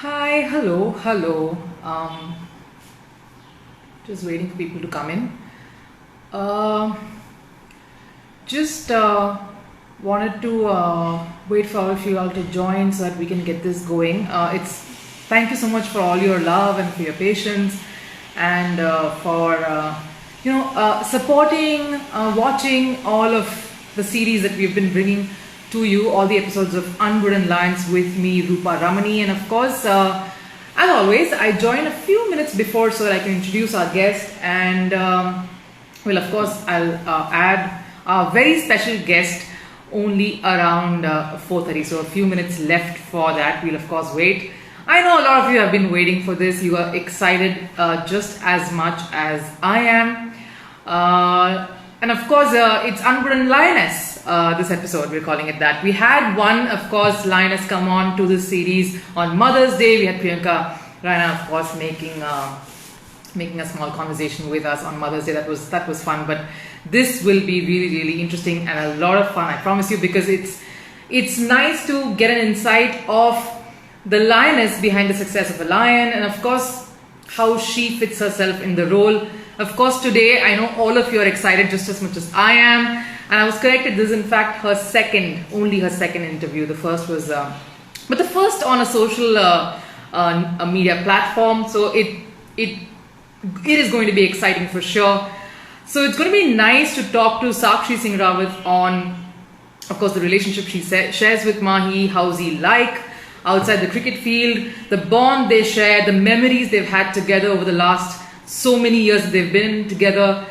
Hi, hello. Just waiting for people to come in. Uh, just wanted to wait for all of you all to join so that we can get this going. It's Thank you so much for all your love and for your patience and for supporting, watching all of the series that we've been bringing to you, all the episodes of Unwritten Lines with me, Rupa Ramani, and of course. As always, I join a few minutes before so that I can introduce our guest, and well, of course, I'll add a very special guest only around 4:30. So a few minutes left for that. We'll of course wait. I know a lot of you have been waiting for this. You are excited just as much as I am. And of course, it's Unwritten Lioness, this episode, we're calling it that. We had one, of course, Lioness come on to this series on Mother's Day. We had Priyanka Raina, of course, making a small conversation with us on Mother's Day. That was fun. But this will be really interesting and a lot of fun, I promise you, because it's nice to get an insight of the lioness behind the success of a lion, and of course how she fits herself in the role. Of course, today I know all of you are excited just as much as I am, and I was corrected. This is in fact only her second interview. The first was, but the first on a social a media platform. So it is going to be exciting for sure. So it's going to be nice to talk to Sakshi Singh Rawat on, of course, the relationship she shares with Mahi. How's he like outside the cricket field, the bond they share, the memories they've had together over the last so many years that they've been together,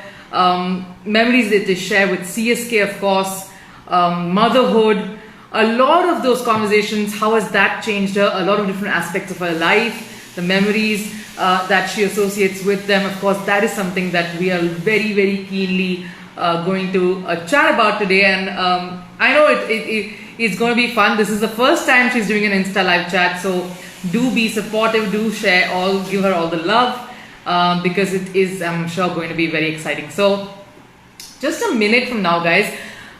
memories that they share with CSK, of course, motherhood, a lot of those conversations. How has that changed her? A lot of different aspects of her life, the memories that she associates with them. Of course, that is something that we are very keenly going to chat about today, and I know it's going to be fun. This is the first time she's doing an Insta live chat, so do be supportive, do share give her all the love, because it is, I'm sure, going to be very exciting. So just a minute from now, guys.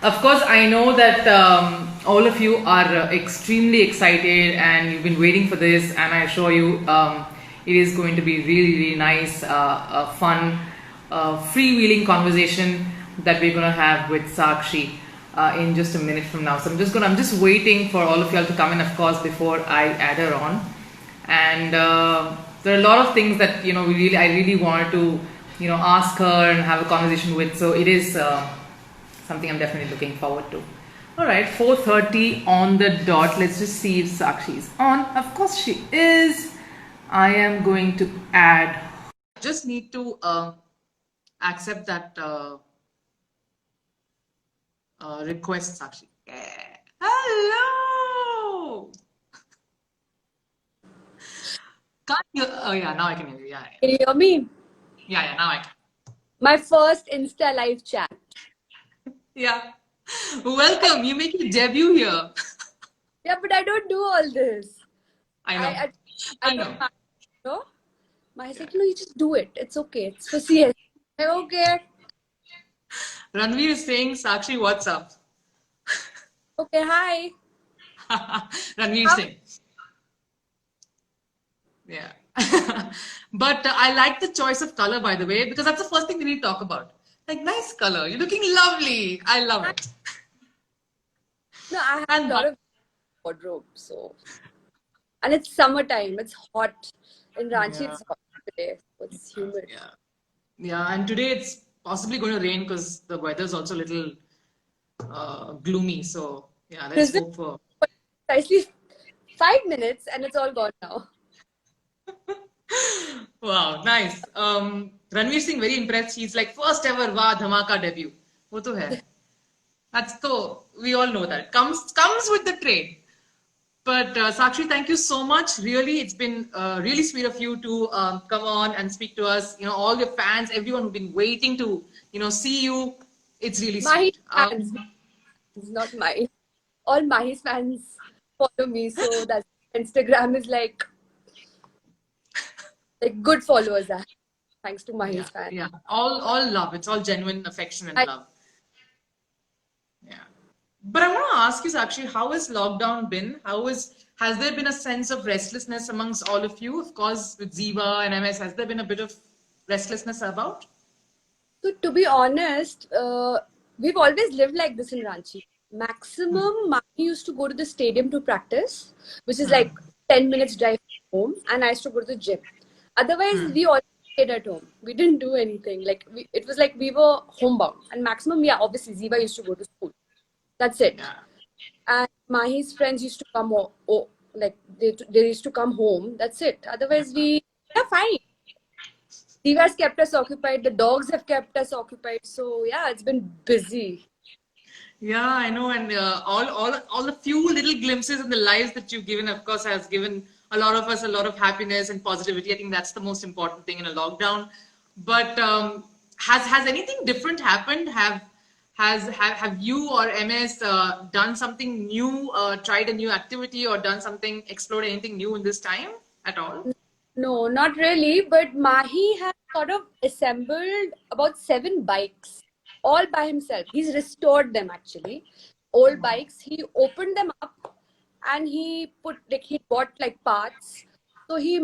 Of course, I know that all of you are extremely excited and you've been waiting for this, and I assure you it is going to be really nice, fun, freewheeling conversation that we're going to have with Sakshi in just a minute from now. So I'm just waiting for all of y'all to come in, of course, before I add her on. And there are a lot of things that I really wanted to ask her and have a conversation with. So it is something I'm definitely looking forward to. All right, 4:30 on the dot. Let's just see if Sakshi is on. Of course she is. I am going to add. Just need to accept that request, Sakshi. Yeah. Hello. Can't you? Oh yeah, now I can hear you. Yeah. Can you hear me? Yeah, now I can. My first Insta live chat. Yeah. Welcome. You make your debut here. Yeah, but I don't do all this. I know. I know. No? My said, no, you just do it. It's okay. It's for CS. I'm okay. Ranveer is saying, Sakshi, what's up? Okay, hi. Ranveer Singh. Yeah. But I like the choice of color, by the way, because that's the first thing we need to talk about. Like, nice color. You're looking lovely. I love it. No, I have a lot of wardrobe, so. And it's summertime. It's hot. In Ranchi, it's hot today. It's humid. Yeah, and today it's possibly going to rain because the weather's also a little gloomy. So, yeah, let's hope for. Precisely 5 minutes and it's all gone now. Wow, nice. Ranveer Singh very impressed. He's like, first ever Wah Dhamaka debut. वो तो है. That's so, we all know that. Comes with the trade. But Sakshi, thank you so much. Really, it's been really sweet of you to come on and speak to us. All your fans, everyone who've been waiting to, see you. It's really sweet. Fans, not mine. All Mahi's fans follow me, so that Instagram is like good followers. Thanks to Mahi's fans. Yeah, all love. It's all genuine affection and love. Yeah. But I want to ask you, Sakshi, how has lockdown been? How has has there been a sense of restlessness amongst all of you? Of course, with Ziva and MS, has there been a bit of restlessness about? So to be honest, we've always lived like this in Ranchi. Hmm. Maximum, Mahi used to go to the stadium to practice, which is Hmm. like 10 minutes drive home, and I used to go to the gym. Otherwise, Hmm. we all stayed at home. We didn't do anything. It was like we were homebound. And maximum, yeah, obviously, Ziva used to go to school. That's it. Yeah. And Mahi's friends used to come, like they used to come home. That's it. Otherwise, yeah, fine. Divas kept us occupied. The dogs have kept us occupied. So yeah, it's been busy. Yeah, I know, and all the few little glimpses in the lives that you've given, of course, has given a lot of us a lot of happiness and positivity. I think that's the most important thing in a lockdown. But has anything different happened? Have you or MS done something new, tried a new activity, or done something, explored anything new in this time at all? No, not really. But Mahi has sort of assembled about 7 bikes all by himself. He's restored them actually. Old bikes. He opened them up and he bought like parts. So he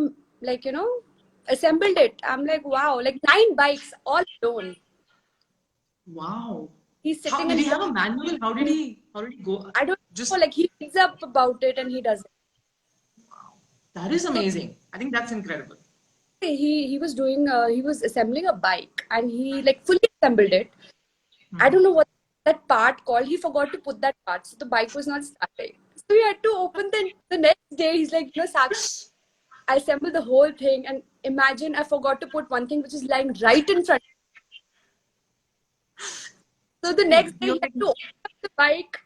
assembled it. I'm like, wow, like 9 bikes all alone. Wow. He's How sitting did he and have a manual? How did he go? I don't know, Just like he reads up about it and he does it. that is So amazing. I think that's incredible. he was assembling a bike and he like fully assembled it. I Hmm. don't know what that part called. He forgot to put that part, so the bike was not starting. So he had to open the next day. He's like, Sakshi, I assembled the whole thing, and imagine I forgot to put one thing which is lying right in front. So the next day he had to open up the bike,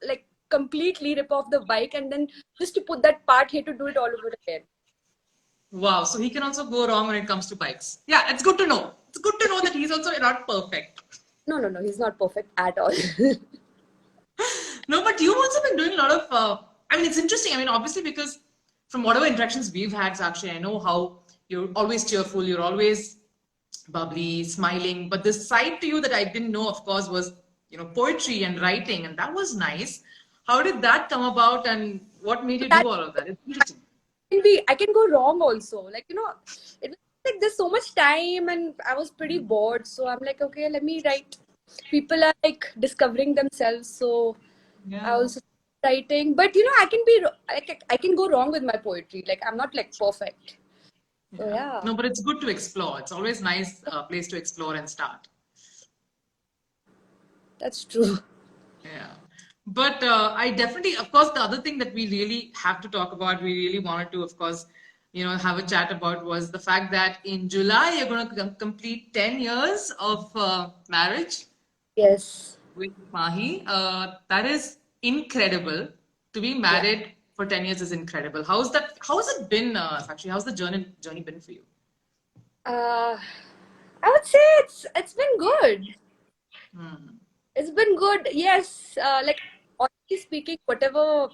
like completely rip off the bike, and then just to put that part, he had to do it all over again. Wow. So he can also go wrong when it comes to bikes. Yeah, it's good to know. It's good to know that he's also not perfect. No, he's not perfect at all. No, but you've also been doing a lot of. I mean, it's interesting. I mean, obviously, because from whatever interactions we've had, Sakshi, I know how you're always cheerful, you're always bubbly, smiling. But this side to you that I didn't know, of course, was poetry and writing, and that was nice. How did that come about, and what made So you that do all of that? It's interesting. I can go wrong also. It was like there's so much time and I was pretty bored. So I'm like, okay, let me write. People are like discovering themselves. So I Yeah. also writing. But I can I can go wrong with my poetry. Like I'm not like perfect. So Yeah. yeah, No, but it's good to explore. It's always nice place to explore and start. that's true. Yeah. But I definitely, of course, the other thing that we really have to talk about, we really wanted to, of course, have a chat about was the fact that in July you're going to complete 10 years of marriage Yes. with Mahi. That is incredible. To be Yeah. married for 10 years is incredible. How's that? How's it been, actually? How's the journey been for you? Uh, I would say it's been good. Hmm. It's been good. Yes. Like honestly speaking, whatever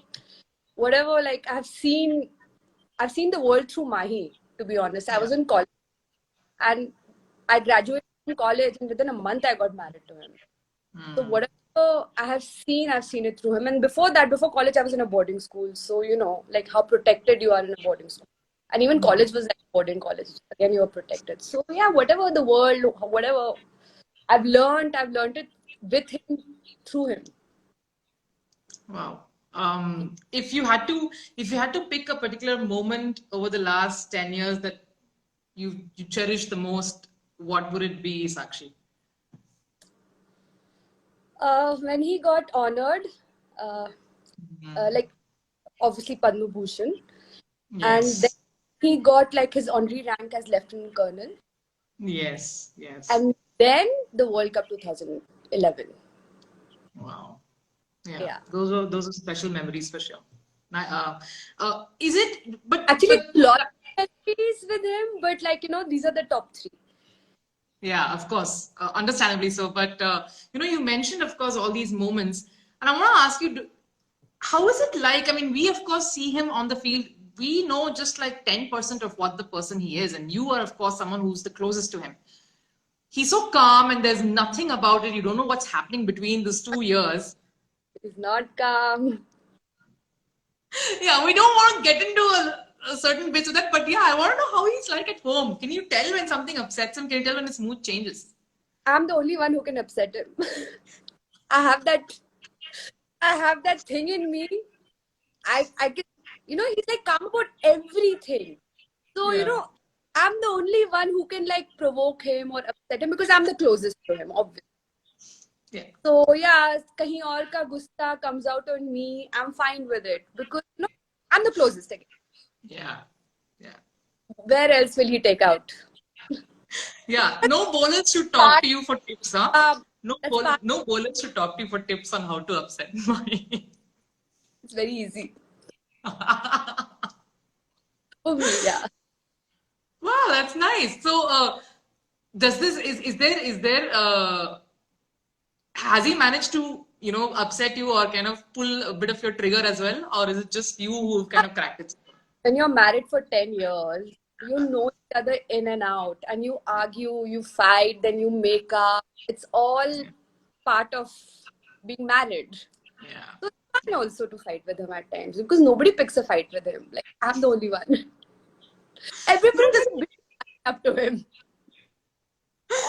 like I've seen the world through Mahi, to be honest. I Yeah. was in college and I graduated from college and within a month I got married to him. So Hmm. whatever I've seen it through him. And before that, before college, I was in a boarding school. So, like how protected you are in a boarding school. And even college was like boarding college. Again, you were protected. So yeah, whatever the world, whatever I've learned it with him, through him. Wow. If you had to pick a particular moment over the last 10 years that you cherish the most, what would it be, Sakshi? When he got honored, uh, like obviously Padma Bhushan, and then Yes. he got like his honorary rank as Lieutenant Colonel, Yes. Yes. and then the World Cup 2011. Wow. Yeah. Yeah, Those are special memories for sure. Is it? actually, But a lot of memories with him, but these are the top three. yeah, of course, understandably so. But you mentioned, of course, all these moments, and I want to ask you, how is it like? I mean, we of course see him on the field. We know just like 10% of what the person he is, and you are, of course, someone who's the closest to him. He's so calm, and there's nothing about it. You don't know what's happening between those 2 years. He's not calm. Yeah, we don't want to get into a certain bits of that, but yeah, I want to know how he's like at home. Can you tell when something upsets him? Can you tell when his mood changes? I'm the only one who can upset him. I have that I have that thing in me. I can, he's like calm about everything. So, Yeah. I'm the only one who can like provoke him or upset him because I'm the closest to him, obviously. Yeah. So yeah, kahin aur ka gusta comes out on me. I'm fine with it because I'm the closest again. Yeah. Yeah. Where else will he take out? Yeah. No bowlers should talk Part, to you for tips, huh? that's part. No bowlers should talk to you for tips on how to upset my. It's very easy for me. Yeah. Wow, that's nice. So, does this is there has he managed to upset you or kind of pull a bit of your trigger as well, or is it just you who kind of cracked it? When you're married for 10 years, you know each other in and out, and you argue, you fight, then you make up. It's all part of being married. Yeah. So it's fun also to fight with him at times because nobody picks a fight with him. Like, I'm the only one. You know, Everybody doesn't beat up to him.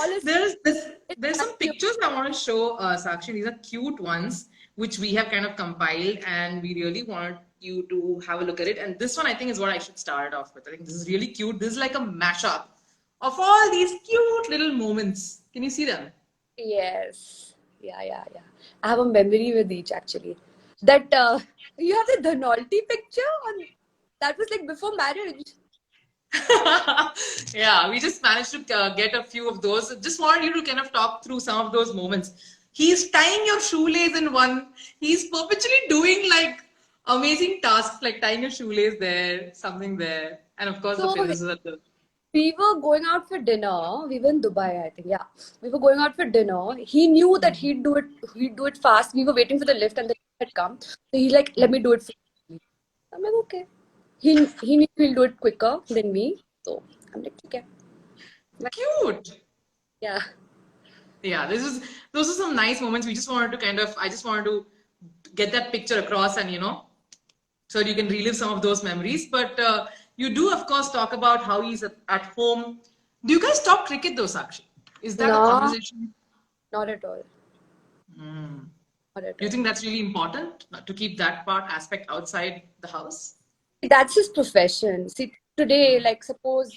Honestly, there's this it's there's some cute. pictures I want to show, Sakshi. These are cute ones which we have kind of compiled, and we really want you to have a look at it. And this one, I think, is what I should start off with. I think this is really cute. This is like a mashup of all these cute little moments. Can you see them? Yes. Yeah, yeah, yeah. I have a memory with each actually. That you have the Dhanolti picture on that was like before marriage. Yeah, we just managed to get a few of those. Just wanted you to kind of talk through some of those moments. He's tying your shoelace in one. He's perpetually doing like amazing tasks like tying your shoelace there, something there, and of course the So finishes at the. we were going out for dinner. We were in Dubai, I think. Yeah, we were going out for dinner. He knew that he'd do it. He'd do it fast. We were waiting for the lift, and the lift had come. So he's like, "Let me do it for you." I'm like, "Okay." He knew he'll do it quicker than me. So I'm like, "Okay." Like, Cute. yeah. Yeah, those are some nice moments. We just wanted to kind of I just wanted to get that picture across and so you can relive some of those memories. But you do, of course, talk about how he's at home. Do you guys talk cricket though, Sakshi? Is that a No, conversation? not at all. Mm. Not at Do you all. think that's really important to keep that part aspect outside the house? That's his profession. See, today, like suppose,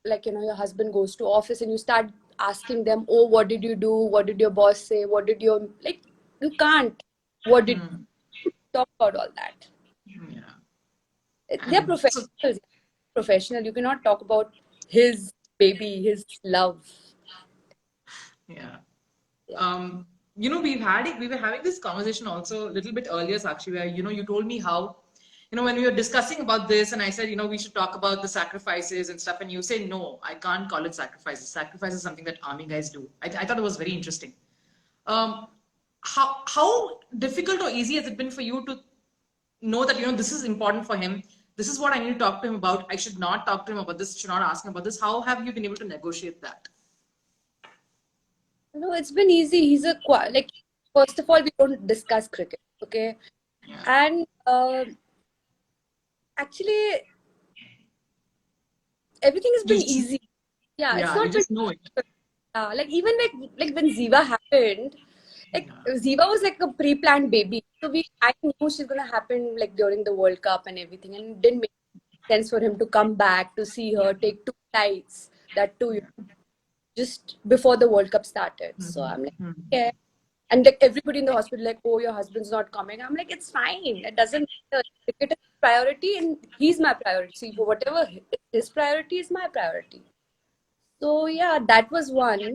like your husband goes to office and you start asking them, "Oh, what did you do? What did your boss say? What did your like?" You can't. What did Mm. you talk about all that? Yeah. They're And so, professionals. Professional. You cannot talk about his baby, his love. yeah. Yeah. We were having this conversation also a little bit earlier, Sakshi, where you told me how when we were discussing about this, and I said we should talk about the sacrifices and stuff, and you say no, I can't call it sacrifices. Sacrifice is something that army guys do. I thought it was very interesting. Um, how difficult or easy has it been for you to know that this is important for him? This is what I need to talk to him about. I should not talk to him about this. Should not ask him about this. How have you been able to negotiate that? No, it's been easy. He's like, first of all, we don't discuss cricket, okay? Yeah. And actually, everything has been You, easy. Yeah, it's yeah, you not been just know it. like even like when Ziva happened, like Yeah. Ziva was like a pre-planned baby. So I knew she's gonna happen like during the World Cup and everything, and it didn't make sense for him to come back to see her, take two flights, that too, just before the World Cup started. So I'm like, Mhm. okay. And like everybody in the hospital, like, "Oh, your husband's not coming." I'm like, "It's fine. It doesn't matter. Cricket is priority, and he's my priority. See, whatever his priority is my priority." So yeah, that was one.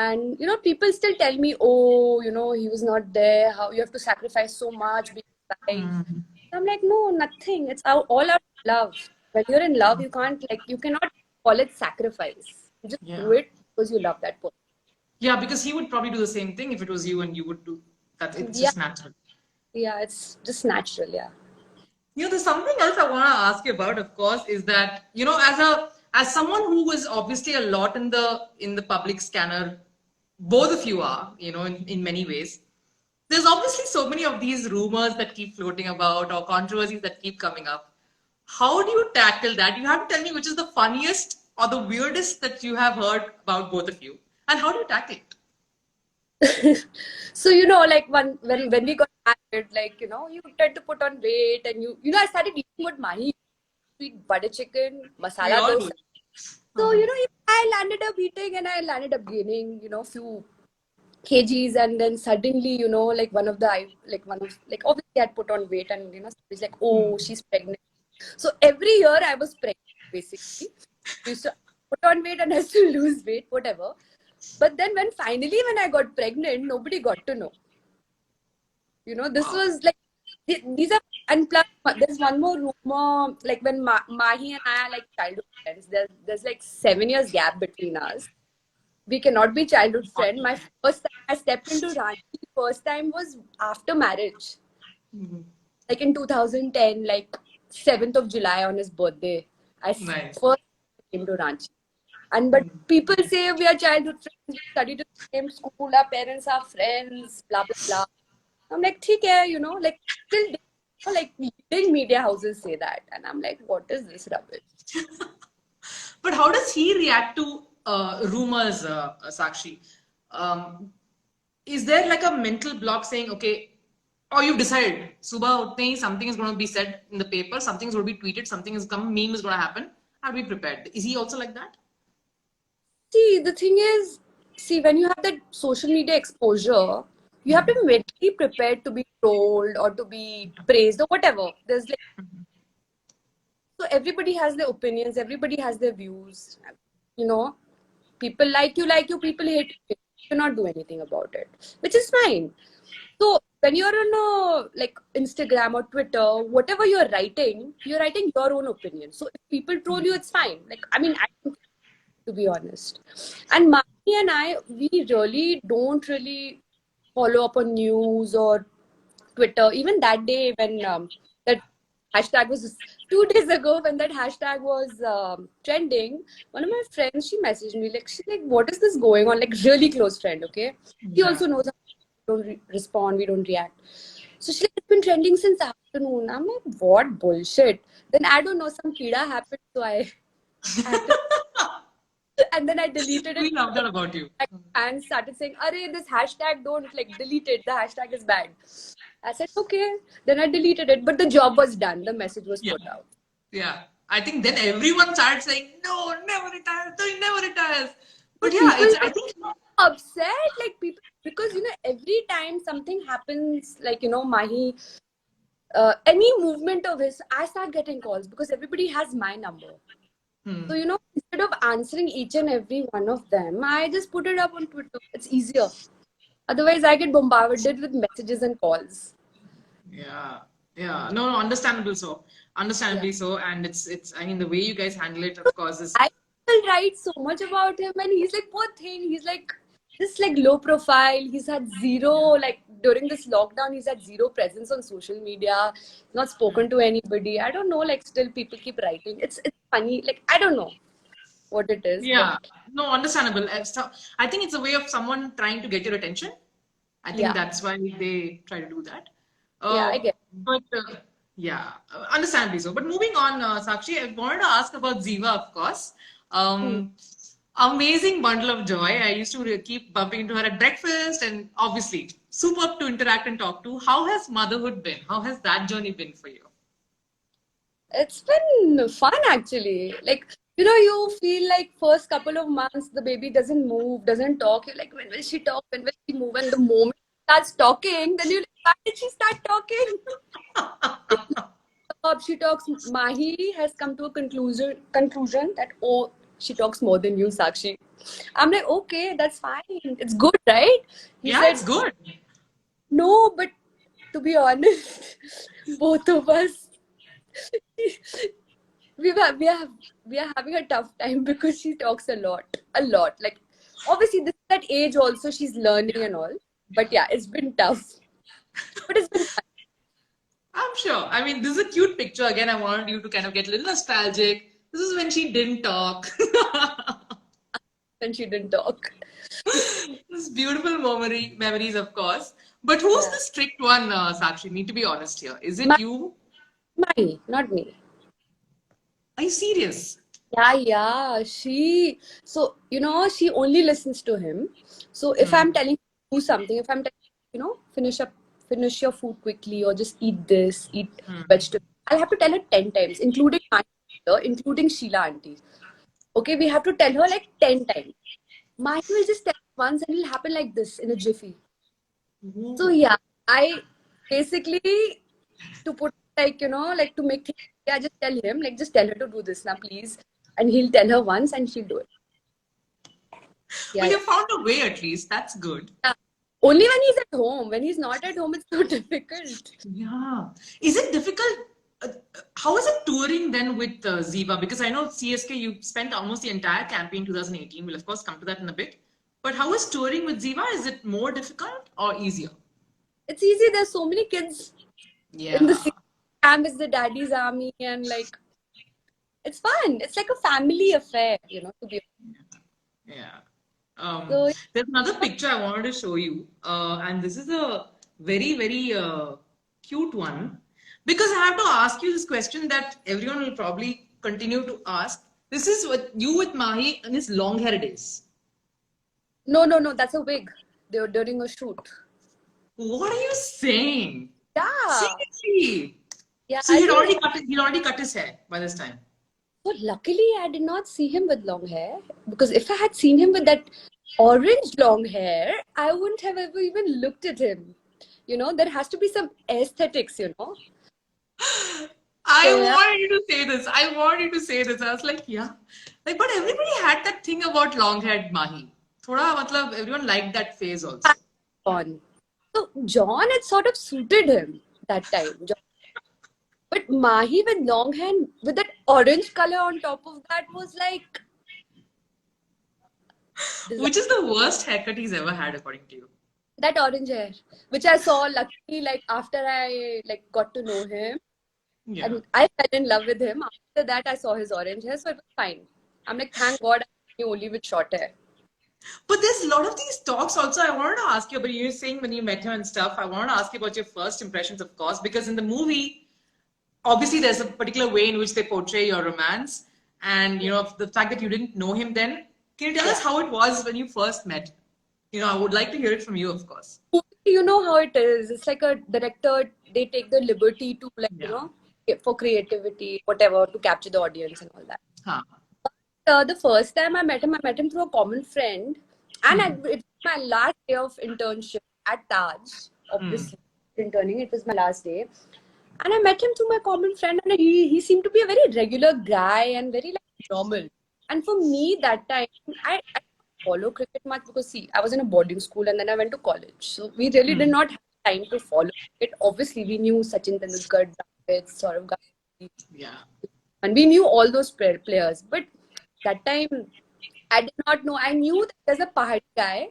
And people still tell me, "Oh, he was not there. How you have to sacrifice so much being alive." Mhm. I'm like, "No, nothing. It's all out of love. When you're in love, you cannot call it sacrifice. You just do Yeah. it because you love that person." Yeah, because he would probably do the same thing if it was you and you would do that. It's Yeah, just natural. yeah, it's just natural. Yeah. There's something else I want to ask you about, of course, is that, as someone who was obviously a lot in the public scanner, both of you are, in many ways. There's obviously so many of these rumors that keep floating about or controversies that keep coming up. How do you tackle that? You have to tell me which is the funniest or the weirdest that you have heard about both of you, and how do you tackle it? So like when we got married, like you tend to put on weight, and I started eating what Mahi eat: butter chicken, We masala all do. dosa. So I landed up eating, and I landed up gaining few kgs, and then suddenly like like obviously I'd put on weight, and it's like, oh, she's pregnant. So every year I was pregnant basically. I used to put on weight and I used to lose weight, whatever. But then when I got pregnant, nobody got to know. This Wow. was like these are, and plus there's one more rumor, like when Mahi and I are like childhood friends. There's like 7 years gap between us. We cannot be childhood friend. My first time I stepped into Ranchi, first time was after marriage, like in 2010, like 7th of July on his birthday. Nice. First came to Ranchi. And but people say we are childhood friends, we studied in the same school, our parents are friends, blah blah blah. I'm like, ठीक है, like still, like leading media houses say that, and I'm like, what is this rubbish? But how does he react to rumors, Sakshi? Um, is there like a mental block saying, okay, or you've decided, Subha, utne hi something is going to be said in the paper, something is going to be tweeted, something is come, meme is going to happen. I'll be prepared. Is he also like that? See, the thing is, when you have that social media exposure, you have to be mentally prepared to be trolled or to be praised or whatever. There's like, so everybody has their opinions, everybody has their views. You know, people like you, people hate you. You cannot do anything about it, which is fine. So when you're on like Instagram or Twitter, whatever you're writing your own opinion. So if people troll you, it's fine. Like, I mean, I don't care, to be honest. And Mani and I, we really don't really follow up on news or Twitter. Even that day when that hashtag was 2 days ago, when that hashtag was trending, one of my friends, she messaged me like, she's like, what is this going on? Like, really close friend, okay? She Yeah. also knows we don't respond, we don't react. So she's like, it's been trending since afternoon. I'm like, what bullshit? Then I don't know, some kida happened, so I had to, and then I deleted it We love that about you. and started saying, "Arey, this hashtag don't like delete it. The hashtag is bad." I said, "Okay." Then I deleted it, but the job was done. The message was Yeah. put out. Yeah. I think then everyone started saying, no, never retires, no, he never retires. But So yeah, people it's, I were think, upset, like people, because every time something happens, like Mahi, any movement of his, I start getting calls because everybody has my number. So instead of answering each and every one of them, I just put it up on Twitter. It's easier. Otherwise, I get bombarded with messages and calls. yeah, yeah, no, no, understandable so. Yeah. Understandably so. And I mean, the way you guys handle it, of course, is, I will write so much about him, and he's like, poor thing. He's like, just like low profile. He's had zero, like during this lockdown, he's had zero presence on social media, not spoken to anybody. I don't know, like still people keep writing. It's funny. Like, I don't know what it is, but yeah, no, understandable. So I think it's a way of someone trying to get your attention. I think yeah. that's why they try to do that. Yeah, I get it. But yeah, understandably so. But moving on, Sakshi, I wanted to ask about Ziva, of course. Hmm. Amazing bundle of joy. I used to keep bumping into her at breakfast, and obviously, superb to interact and talk to. How has motherhood been? How has that journey been for you? It's been fun actually. Like, you feel like first couple of months the baby doesn't move, doesn't talk. You're like, when will she talk? When will she move? And the moment she starts talking, then you're like, why did she start talking? She talks. Mahi has come to a conclusion that, oh, she talks more than you, Sakshi. I'm like, okay, that's fine. It's good, right? He Yeah, it's said, good. no, but to be honest, both of us, we are having a tough time because she talks a lot. Like, obviously, this is that age also, she's learning and all. But yeah, it's been tough, but it's been fun. I'm sure. I mean, this is a cute picture. Again, I wanted you to kind of get a little nostalgic. This is when she didn't talk. And she didn't talk. This beautiful memories, of course. But who's Yeah. the strict one, Sakshi? Need to be honest here. Is it My, you? Mahi, not me. Are you serious? Yeah. So, she only listens to him. So if I'm Hmm. telling her to do something, if I'm telling, finish your food quickly or just eat this, eat Hmm. vegetables, I'll have to tell her 10 times, including my mother, including Sheila auntie. Okay, we have to tell her like 10 times. Mine will just tell once and it'll happen like this in a jiffy. So Ooh. yeah, I basically to put like to make things, I just tell him, like just tell her to do this now, please. And he'll tell her once and she'll do it. Well, Yeah, you found a way at least. That's good. yeah. Only when he's at home. When he's not at home, it's so difficult. Yeah. Is it difficult? How is it touring then with Ziva? Because I know CSK, you spent almost the entire campaign 2018. We'll, of course, come to that in a bit. But how is touring with Ziva? Is it more difficult or easier? It's easy. There's so many kids in the Yeah. city. Camp is the daddy's army, and like it's fun. It's like a family affair, to be Yeah. so. There's another picture I wanted to show you, and this is a very, very cute one because I have to ask you this question that everyone will probably continue to ask. This is what you with Mahi in his long hair days. No. That's a wig. They were during a shoot. What are you saying? Yeah, Seriously? yeah. So I think. he'd already cut his hair by this time. So luckily, I did not see him with long hair because if I had seen him with that orange long hair, I wouldn't have ever even looked at him. There has to be some aesthetics. I So yeah, wanted you to say this. I wanted you to say this. I was like, yeah. Like, but everybody had that thing about long-haired Mahi. Thoda, matlab, everyone liked that phase also. John. So John, it sort of suited him that time. But Mahi with long hair with that orange color on top of that was like Which is the worst haircut he's ever had, according to you? that orange hair, which I saw luckily like after I like got to know him. Yeah. And I fell in love with him. After that, I saw his orange hair, so it was fine. I'm like, thank God I knew only with short hair. But there's a lot of these talks also. I wanted to ask you, but you were saying when you met him and stuff, I wanted to ask you about your first impressions, of course, because in the movie, obviously there's a particular way in which they portray your romance. And, you know, the fact that you didn't know him then, can you tell us Yeah. how it was when you first met? You know, I would like to hear it from you, of course. You know how it is. It's like a director, they take the liberty to, like, Yeah. for creativity, whatever, to capture the audience and all that. Huh. The first time I met him through a common friend. And it was my last day of internship at Taj, Hmm. obviously. Interning, it was my last day. And I met him through my common friend, and he seemed to be a very regular guy and very like normal. And for me, that time, I didn't follow cricket much because see, I was in a boarding school and then I went to college, so we really did Hmm. not have time to follow it. Obviously, we knew Sachin Tendulkar, Dravid, Saurav Ganguly, Yeah. and we knew all those players. But that time, I did not know. I knew that there's a Pahadi guy,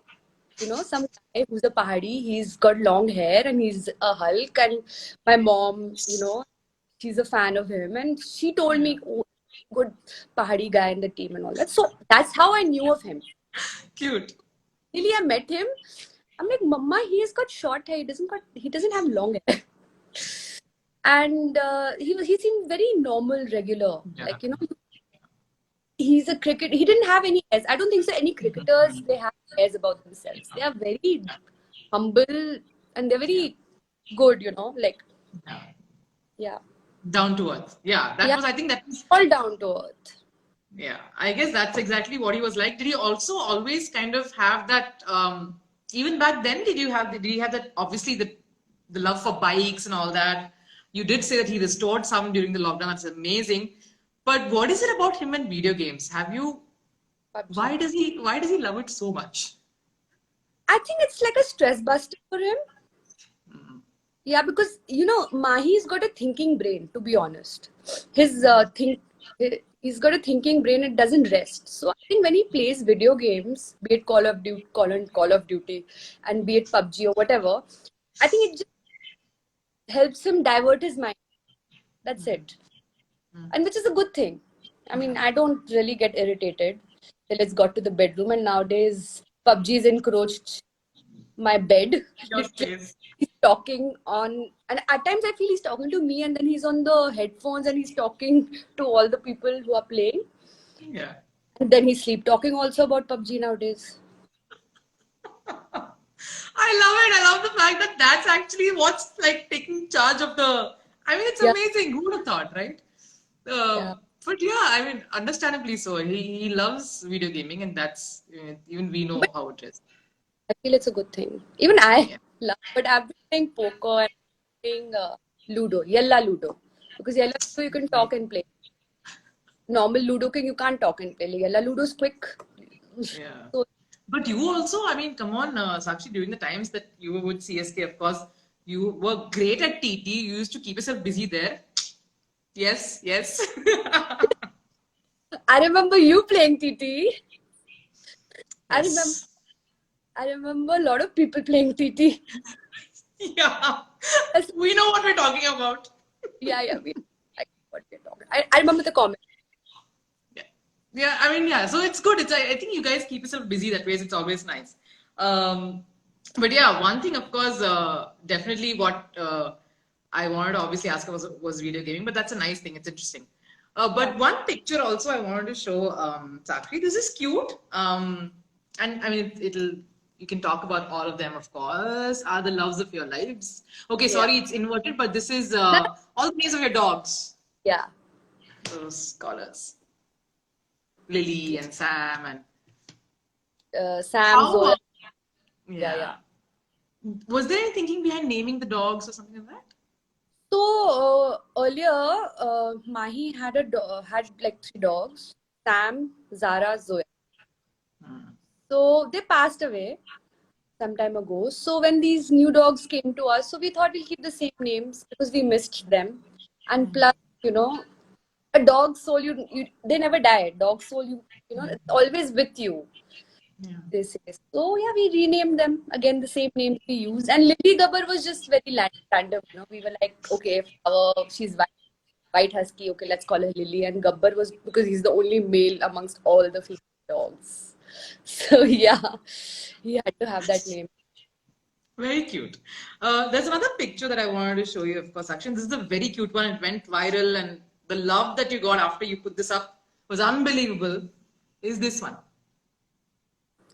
some guy who's a Pahadi. He's got long hair and he's a Hulk. And my mom, she's a fan of him. And she told Yeah. me, oh, good Pahadi guy in the team and all that. So that's how I knew of him. Cute. Really, I met him. I'm like, Mama, he has got short hair. He doesn't have long hair. And he seemed very normal, regular. Yeah. Like, he's a cricket. He didn't have any airs. I don't think so. Any cricketers, they have airs about themselves. They are very humble and they're very good, like, Yeah. yeah. Down to earth. Yeah. That Yeah, was, I think that was, all down to earth. yeah. I guess that's exactly what he was like. Did he also always kind of have that, even back then, did he have that, obviously the love for bikes and all that? You did say that he restored some during the lockdown. That's amazing. But what is it about him and video games? Have you, PUBG. why does he love it so much? I think it's like a stress buster for him. Yeah, because Mahi's got a thinking brain, to be honest. His he's got a thinking brain, it doesn't rest. So I think when he plays video games, be it Call of Duty, and be it PUBG or whatever, I think it just helps him divert his mind. That's it. And which is a good thing. I mean, I don't really get irritated till it's got to the bedroom, and nowadays PUBG is encroached my bed. Your Literally, face. he's talking on, and at times I feel he's talking to me, and then he's on the headphones and he's talking to all the people who are playing. Yeah. And then he's sleep talking also about PUBG nowadays. I love it. I love the fact that that's actually what's like taking charge of the. I mean, it's Yeah, amazing. Who would have thought, right? yeah. But yeah, I mean, understandably so. He loves video gaming, and that's even we know But how it is. I feel it's a good thing. Even I Yeah. love, but I've been playing poker and playing Ludo, Yella Ludo. Because Yella Ludo you can talk and play. Normal Ludo king you can't talk and play. Yella Ludo's quick. Yeah. So But you also, I mean, come on, Sakshi, during the times that you were with CSK, of course, you were great at TT. You used to keep yourself busy there. Yes, yes. I remember you playing TT. I remember Yes. I remember a lot of people playing TT. Yeah. Yes, We know what we're talking about. yeah, yeah. I, what we're talking. I remember the comment. Yeah. Yeah, I mean, yeah. So it's good. I think you guys keep yourself busy that way. It's always nice. Um, but yeah, one thing, of course, definitely what I wanted to obviously ask was video gaming, but that's a nice thing. It's interesting. Yeah. But one picture also I wanted to show Sakshi. This is cute. And I mean, it'll you can talk about all of them, of course. Are the loves of your lives? Okay, Yeah. sorry, it's inverted, but this is That, all the names of your dogs. yeah. Those colors. Lily and Sam and Sam, how Zoya. Yeah, yeah. yeah. Was there any thinking behind naming the dogs or something like that? So earlier, Mahi had like three dogs: Sam, Zara, Zoya. Hmm. So they passed away some time ago. So when these new dogs came to us, so we thought we'll keep the same names because we missed them. And plus, you know, a dog's soul, you they never die. Dog soul, you know, it's always with you. Yeah. They say. So yeah, we renamed them again the same names we used. And Lily Gabbar was just very random. You know, we were like, okay, she's white husky. Okay, let's call her Lily. And Gabbar was because he's the only male amongst all the female dogs. So yeah, he had to have that name. Very cute. There's another picture that I wanted to show you, of course, Akshan. This is a very cute one. It went viral, and the love that you got after you put this up was unbelievable. Is this one?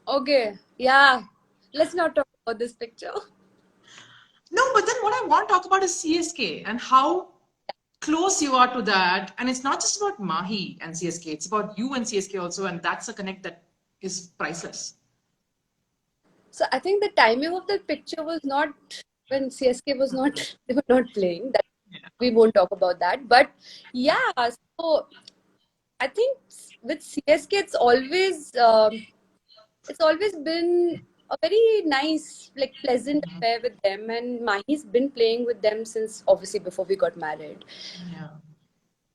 Okay, yeah. Let's not talk about this picture. No, but then what I want to talk about is CSK and how close you are to that. And it's not just about Mahi and CSK, it's about you and CSK also. And that's a connect that is priceless. So I think the timing of that picture was not when CSK was not they were not playing. That Yeah. we won't talk about that. But yeah, so I think with CSK it's always been a very nice, like pleasant affair with them. And Mahi's been playing with them since obviously before we got married. Yeah.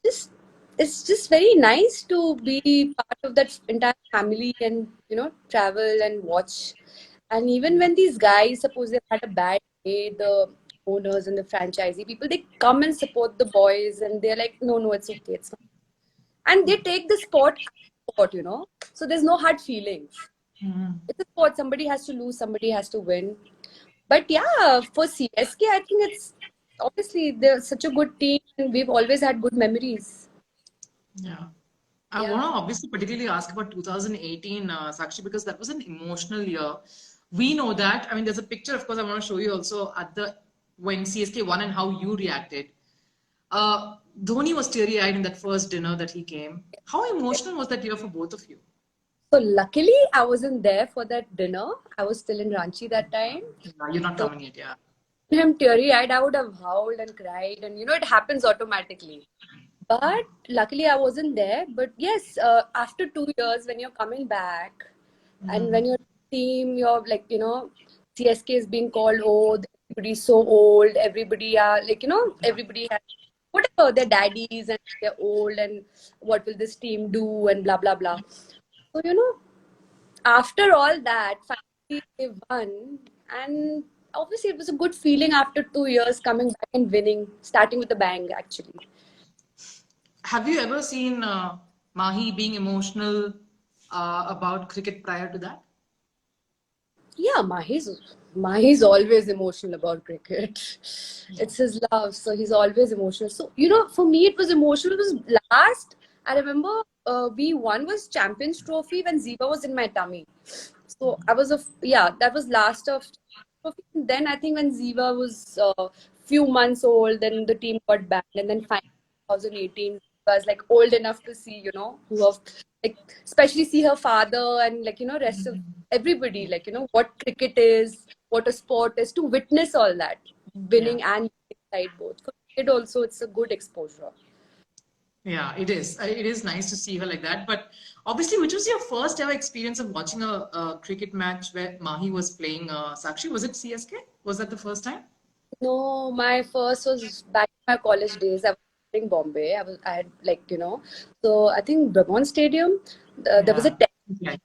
Just it's just very nice to be part of that entire family and you know travel and watch. And even when these guys suppose they've had a bad day, the owners and the franchisee people they come and support the boys and they're like, no, no, it's okay, it's fine. And they take the sport as sport, you know. So there's no hard feelings. Mhm. It's a sport. Somebody has to lose, somebody has to win. But yeah, for CSK, I think it's obviously they're such a good team and we've always had good memories. Yeah. I want Yeah. to obviously particularly ask about 2018, Sakshi, because that was an emotional year. We know that. I mean, there's a picture, of course, I want to show you also at the when CSK won and how you reacted. Dhoni was teary-eyed in that first dinner that he came. How emotional was that year for both of you? So luckily, I wasn't there for that dinner. I was still in Ranchi that time. Yeah, you're not So coming yet, yeah. him teary-eyed, I would have howled and cried, and you know it happens automatically. But luckily, I wasn't there. But yes, after 2 years, when you're coming back, and when Mm. your team, you're like you know, CSK is being called old. Everybody's so old. Everybody are like you know, Yeah. everybody has whatever their daddies and they're old and what will this team do and blah blah blah. So you know, after all that, finally they won, and obviously it was a good feeling after 2 years coming back and winning, starting with a bang actually. Have you ever seen Mahi being emotional about cricket prior to that? Yeah, Mahi's Mahi's always emotional about cricket. It's his love, so he's always emotional. So, you know, for me, it was emotional. It was last, I remember we won was Champions Trophy when Ziva was in my tummy. So I was yeah, that was last of trophy. Then I think when Ziva was few months old, then the team got banned, and then finally 2018 was like old enough to see, you know, who have like especially see her father and like, you know, rest of everybody, like, you know, what cricket is, what a sport is, to witness all that, Yeah. winning and losing side both. For kid also, it's a good exposure. Yeah, it is. It is nice to see her like that. But obviously, which was your first ever experience of watching a cricket match where Mahi was playing Sakshi? Was it CSK? Was that the first time? No, my first was back in my college days. I was in Bombay. I had like, you know, so I think Brahman Stadium, there was a Yeah. test. Yeah.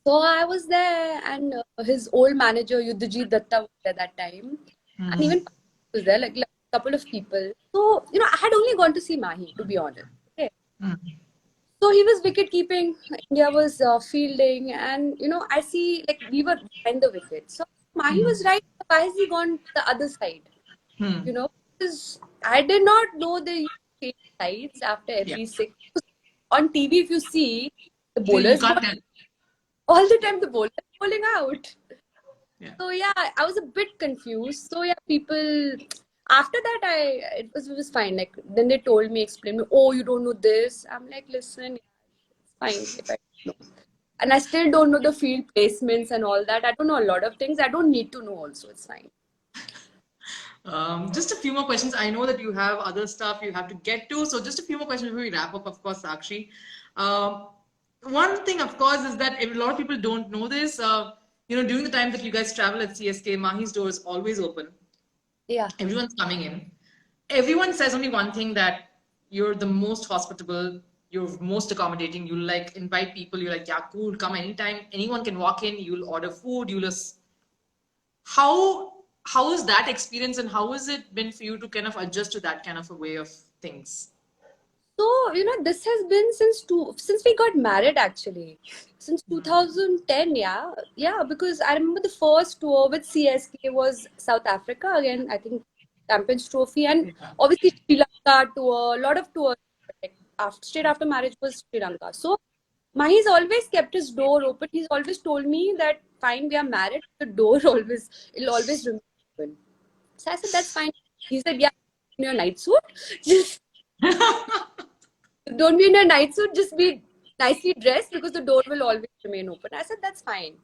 So I was there, and his old manager, Yudhajit Datta, was there that time. And Hmm. even was there, like a couple of people. So, you know, I had only gone to see Mahi, to be honest. Okay. Hmm. So he was wicket keeping, India was fielding, and you know, I see like we were behind the wicket. So Mahi Hmm. was right. Why has he gone to the other side? Hmm. You know, because I did not know they change sides after Yeah. every six. On TV, if you see the Clearly, you bowlers can't ball tell. all the time, the bowlers bowling out. Yeah. So yeah, I was a bit confused. So yeah, people after that it was fine. Like then they told me, explain me, oh you don't know this. I'm like, listen, it's fine if I don't know. And I still don't know the field placements and all that. I don't know a lot of things. I don't need to know also. It's fine. Just a few more questions. I know that you have other stuff you have to get to. So just a few more questions before we wrap up, of course, Sakshi. Um, one thing, of course, is that a lot of people don't know this. During the time that you guys travel at CSK, Mahi's door is always open. Yeah. Everyone's coming in. Everyone says only one thing, that you're the most hospitable, you're most accommodating. You like invite people. You're like, yeah, cool, come anytime. Anyone can walk in. You'll order food. You'll just how is that experience, and how has it been for you to kind of adjust to that kind of a way of things? So, you know, this has been since we got married actually. Since 2010, yeah. Yeah, because I remember the first tour with CSK was South Africa again, I think Champions Trophy, and obviously Sri Lanka tour, a lot of tours like straight after marriage was Sri Lanka. So Mahi's always kept his door open. He's always told me that fine, we are married, the door always it'll always remain open. So I said that's fine. He said, yeah, in your night suit. Just don't be in a night suit, just be nicely dressed because the door will always remain open. I said, that's fine.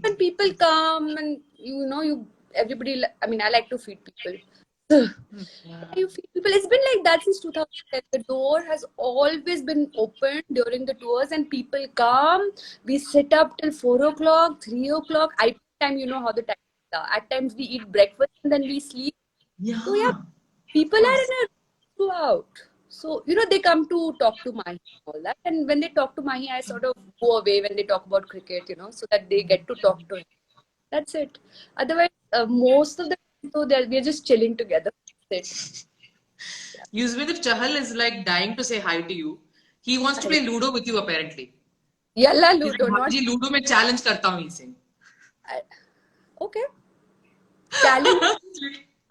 When people come and you know, everybody, I mean, I like to feed people. Yeah. You feed people. It's been like that since 2010. The door has always been open during the tours, and people come. We sit up till 4 o'clock, 3 o'clock. I time, you know how the time is. At times we eat breakfast and then we sleep. So yeah, Yeah, of people are course. in a throughout. So, you know, they come to talk to Mahi and all that. And when they talk to Mahi, I sort of go away when they talk about cricket, you know, so that they get to talk to him. That's it. Otherwise, most of the time, so we're just chilling together. That's it. Yuzvendra Chahal is like dying to say hi to you. He wants to play Ludo with you apparently. Yalla He's like, Ludo, भाभी not. Ji ludo में challenge करता हूँ इसे. I- Okay. Challenge.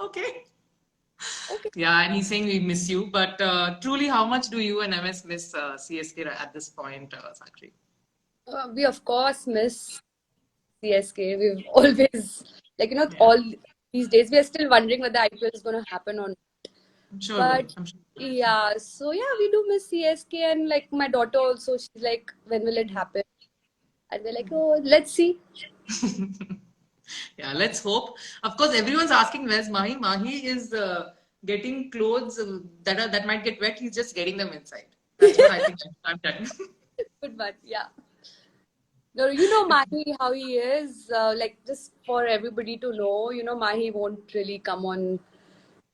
Okay. Okay. Yeah, and he's saying we miss you. But truly, how much do you and MS miss CSK at this point, Sakshi? We, of course, miss CSK. We've always, like, you know, Yeah, all these days, we are still wondering whether IPL is going to happen or not. I'm sure it will. But I'm sure. yeah, so yeah, we do miss CSK, and like my daughter also, she's like, when will it happen? And we're like, oh, let's see. Yeah, let's hope. Of course, everyone's asking where's Mahi. Mahi is getting clothes that might get wet. He's just getting them inside. That's what I think I've done. Good one, yeah. No, you know Mahi, how he is. Like just for everybody to know, you know, Mahi won't really come on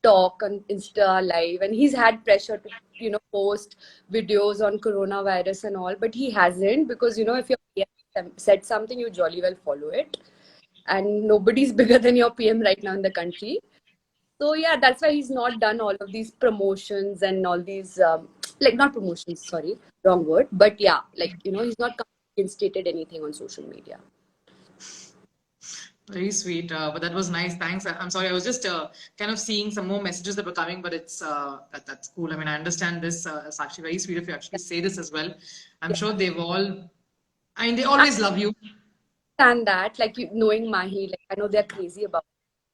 talk on Insta live, and he's had pressure to, you know, post videos on coronavirus and all, but he hasn't because you know if your PM said something, you jolly well follow it, and nobody's bigger than your PM right now in the country. So yeah, that's why he's not done all of these promotions and all these like not promotions, sorry, wrong word, but yeah, like you know, he's not instated anything on social media. Very sweet, but that was nice. Thanks. I'm sorry, I was just kind of seeing some more messages that were coming, but it's that's cool. I mean, I understand this. It's actually very sweet if you actually say this as well. I'm Yeah. sure they've all. I mean, they I always love you. understand that, like you knowing Mahi, like I know they're crazy about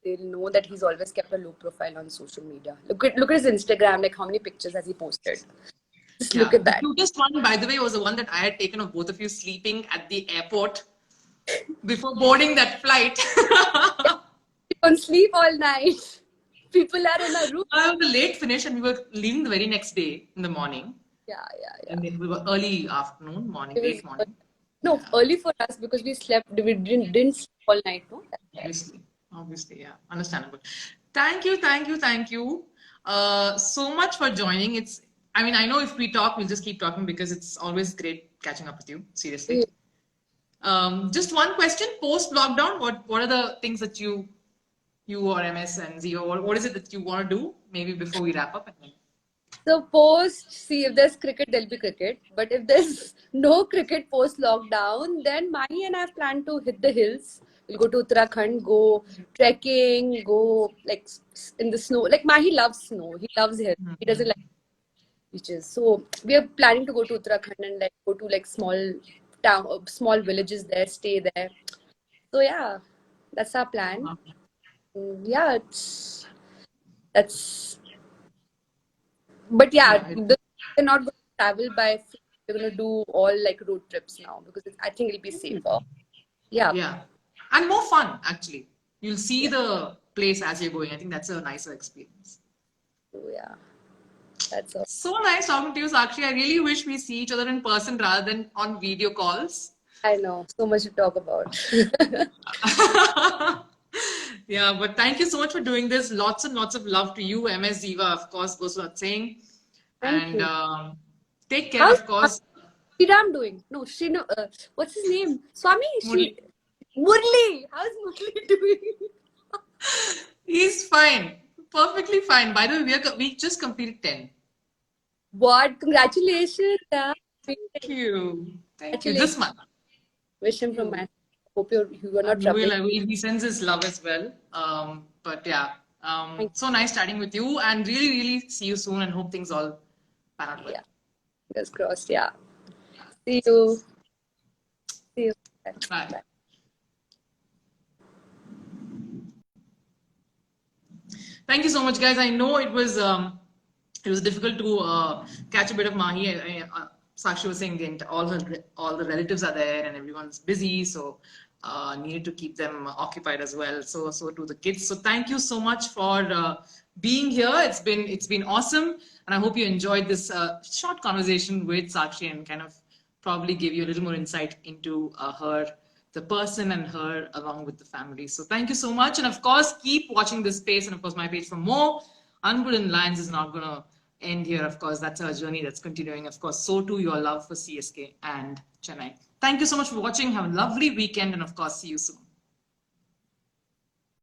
it. They'll know that he's always kept a low profile on social media. Look at his Instagram, like how many pictures has he posted? Just look Yeah, at the that. cutest one, by the way, was the one that I had taken of both of you sleeping at the airport before boarding that flight. We don't sleep all night. People are in a room. I was a late finish, and we were leaving the very next day in the morning, Yeah, yeah, and yeah. then we were early afternoon, morning, It late was morning. no Yeah. early for us because we slept. We didn't sleep all night. No, that's why. Obviously, obviously, yeah, understandable. Thank you, so much for joining. I mean, I know if we talk, we'll just keep talking because it's always great catching up with you. Seriously. Yeah. Just one question: post lockdown, what are the things that you or MS and Zio, what is it that you want to do? Maybe before we wrap up. And then... So post, see if there's cricket, there'll be cricket. But if there's no cricket post lockdown, then Mahi and I have planned to hit the hills. We'll go to Uttarakhand, go trekking, go like in the snow. Like Mahi loves snow. He loves hills. He doesn't like beaches. So we are planning to go to Uttarakhand and like go to like small villages there, stay there. So yeah, that's our plan. Yeah, that's. But yeah, Yeah, we're not going to travel by flight. We're going to do all like road trips now because I think it'll be safer. Yeah, yeah, and more fun actually. You'll see yeah, the place as you're going. I think that's a nicer experience. so yeah, that's all. So nice talking to you, Sakshi. I really wish we see each other in person rather than on video calls. I know, so much to talk about. Yeah, but thank you so much for doing this. Lots and lots of love to you, MS Diva, of course, goes without saying. Thank And you. take care, How's of course. Sriram doing? No, Srinu, what's his name? Swami? Murli. Murli. How's Murli doing? He's fine, perfectly fine. By the way, we just completed 10. What? Congratulations. Yeah. Thank you. Thank you. Congratulations. This month. Wish him from my. Hope you are I not will, troubling. I will. He sends his love as well. But yeah, Thank so nice chatting with you and really, really see you soon and hope things all pan out you. well. Yeah. Fingers crossed. Yeah. See you. See you. Bye. Bye. Thank you so much, guys. I know it was difficult to catch a bit of Mahi. Sakshi was saying all the relatives are there and everyone's busy, so needed to keep them occupied as well. So do the kids. So thank you so much for being here. It's been awesome, and I hope you enjoyed this short conversation with Sakshi and kind of probably give you a little more insight into her, the person, and her along with the family. So thank you so much. And of course, keep watching this space and of course my page for more. Unbidden Lines is not going to end here. Of course, that's our journey that's continuing. Of course, so too your love for CSK and Chennai. Thank you so much for watching. Have a lovely weekend and of course, see you soon.